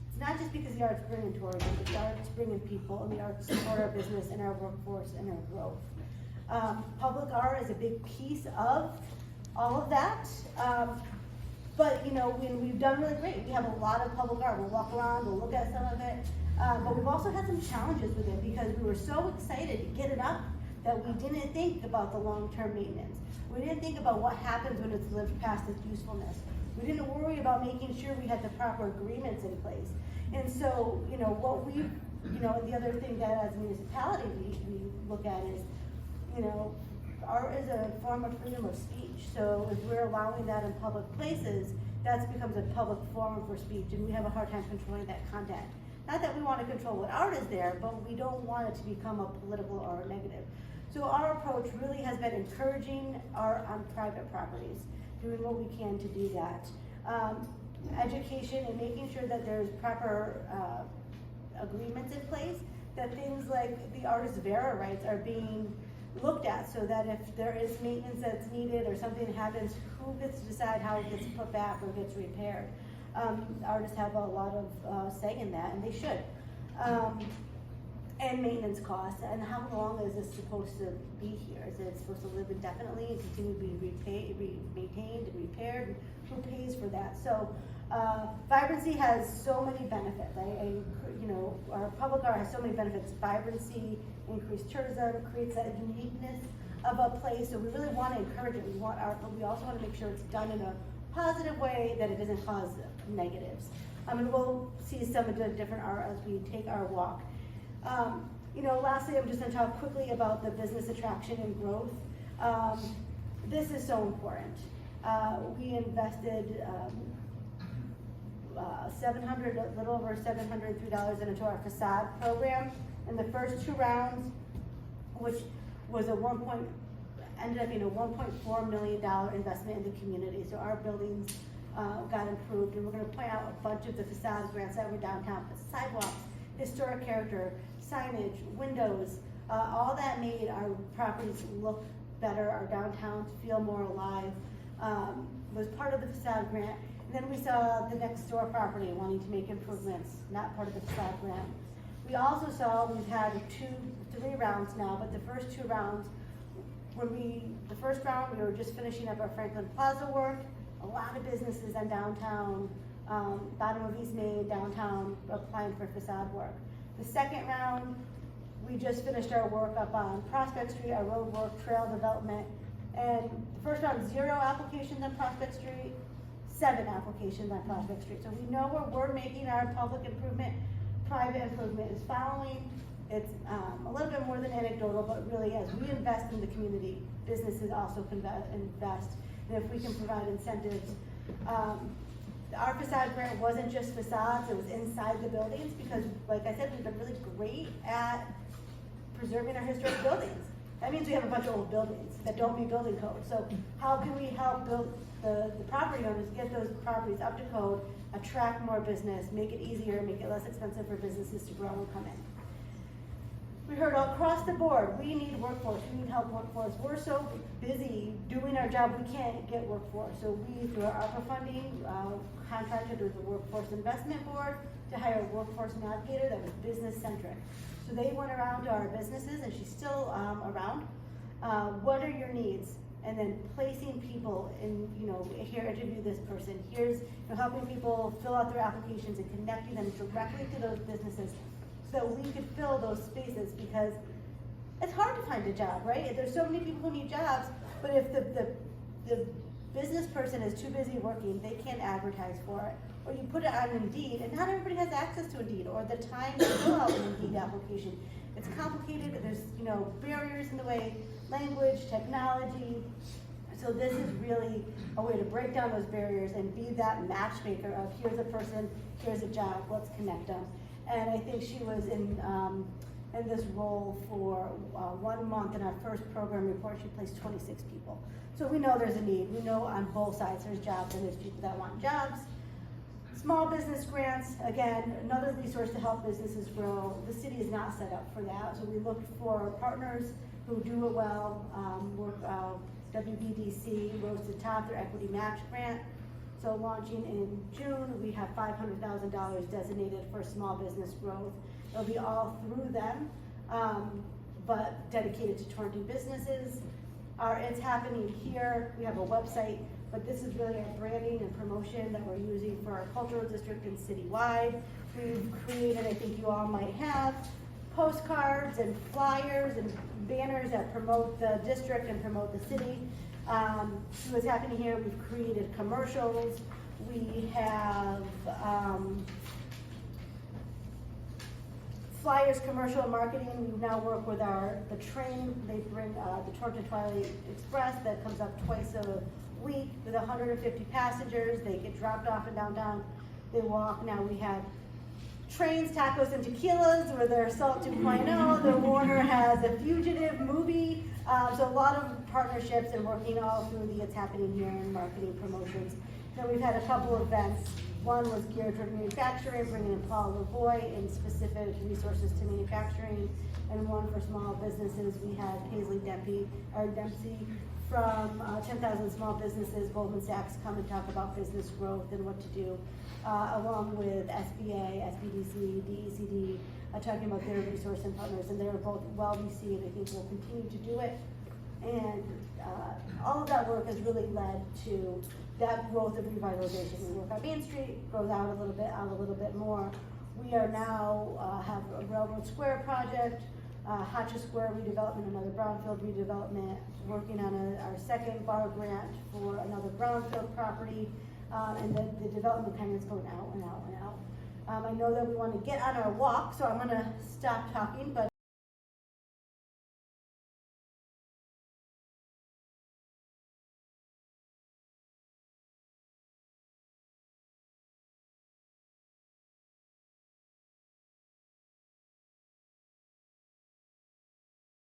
it's not just because the arts bring in tourism, but the arts bring in people, and the arts support our business and our workforce and our growth. Public art is a big piece of all of that. But you know, we've done really great. We have a lot of public art. We'll walk around, we'll look at some of it. But we've also had some challenges with it because we were so excited to get it up that we didn't think about the long-term maintenance. We didn't think about what happens when it's lived past its usefulness. We didn't worry about making sure we had the proper agreements in place. And so, you know, the other thing that as a municipality we look at is, you know, art is a form of freedom of speech. So if we're allowing that in public places, that becomes a public forum for speech, and we have a hard time controlling that content. Not that we want to control what art is there, but we don't want it to become a political or a negative. So our approach really has been encouraging art on private properties, doing what we can to do that. Education and making sure that there's proper agreements in place, that things like the artist vera rights are being looked at, so that if there is maintenance that's needed or something happens, who gets to decide how it gets put back or gets repaired? Artists have a lot of say in that, and they should. And maintenance costs, and how long is this supposed to be here? Is it supposed to live indefinitely and continue to be maintained and repaired? Who pays for that? So vibrancy has so many benefits. You know, our public art has so many benefits. Vibrancy, increased tourism, creates that uniqueness of a place. So we really want to encourage it. We want art, but we also want to make sure it's done in a positive way, that it doesn't cause negatives. And we'll see some of the different art as we take our walk. You know, lastly, I'm just going to talk quickly about the business attraction and growth. This is so important. We invested a little over $703 into our facade program in the first two rounds, which was ended up being a $1.4 million investment in the community. So our buildings got improved, and we're going to point out a bunch of the facade grants that were downtown. But sidewalks, historic character, signage, windows, all that made our properties look better, our downtown feel more alive, was part of the facade grant. And then we saw the next door property wanting to make improvements, not part of the facade grant. We also saw, we've had 3 rounds now, but the first 2 rounds, the first round we were just finishing up our Franklin Plaza work, a lot of businesses in downtown, bottom of East Main, downtown, applying for facade work. The second round, we just finished our work up on Prospect Street, our road work, trail development, and the first round, 0 applications on Prospect Street, 7 applications on Prospect Street. So we know where we're making our public improvement, private improvement is following. It's a little bit more than anecdotal, but really as we invest in the community, businesses also can invest. And if we can provide incentives, our facade grant wasn't just facades, it was inside the buildings, because like I said, we've been really great at preserving our historic buildings. That means we have a bunch of old buildings that don't meet building code. So how can we help build the property owners get those properties up to code, attract more business, make it easier, make it less expensive for businesses to grow and come in? We heard all across the board, we need workforce, we need help workforce. We're so busy doing our job, we can't get workforce. So we, through our ARPA funding, contracted with the Workforce Investment Board to hire a workforce navigator that was business centric. So they went around to our businesses, and she's still around. What are your needs? and then placing people in, here, interview this person, here's, helping people fill out their applications and connecting them directly to those businesses so that we could fill those spaces, because it's hard to find a job, right? There's so many people who need jobs, but if the business person is too busy working, they can't advertise for it. Or you put it on Indeed, and not everybody has access to Indeed, or the time to fill out an Indeed application. It's complicated, there's, barriers in the way, language, technology. So this is really a way to break down those barriers and be that matchmaker of here's a person, here's a job, let's connect them. And I think she was in this role for 1 month. In our first program report, she placed 26 people. So we know there's a need. We know on both sides there's jobs and there's people that want jobs. Small business grants, again, another resource to help businesses grow. The city is not set up for that, so we look for partners who do it well. WBDC rose to the top, their equity match grant. So launching in June, we have $500,000 designated for small business growth. It'll be all through them, but dedicated to Torrington businesses. It's happening here. We have a website, but this is really our branding and promotion that we're using for our cultural district and citywide. We've created, I think you all might have, postcards and flyers and banners that promote the district and promote the city. What's happening here, we've created commercials. We have flyers, commercial and marketing. We now work with the train. They bring the Torrington Twilight Express that comes up twice a week with 150 passengers. They get dropped off in downtown. They walk. Now we have trains, tacos, and tequilas where they're Salt 2.0. The Warner has a Fugitive movie. So a lot of partnerships and working all through the It's Happening Here and marketing promotions. Then we've had a couple events. One was geared toward manufacturing, bringing in Paul Lavoie and specific resources to manufacturing, and one for small businesses. We had Paisley Dempsey from 10,000 Small Businesses, Goldman Sachs, come and talk about business growth and what to do, along with SBA, SBDC, DECD, talking about their resource and partners, and they were both well received. I think we'll continue to do it, and all of that work has really led to that growth of revitalization. We work on Main Street, grows out a little bit more. We are now have a Railroad Square project, Hatcha Square redevelopment, another brownfield redevelopment, working on our second bar grant for another brownfield property, and the development kind of is going out and out and out. I know that we want to get on our walk, so I'm going to stop talking, but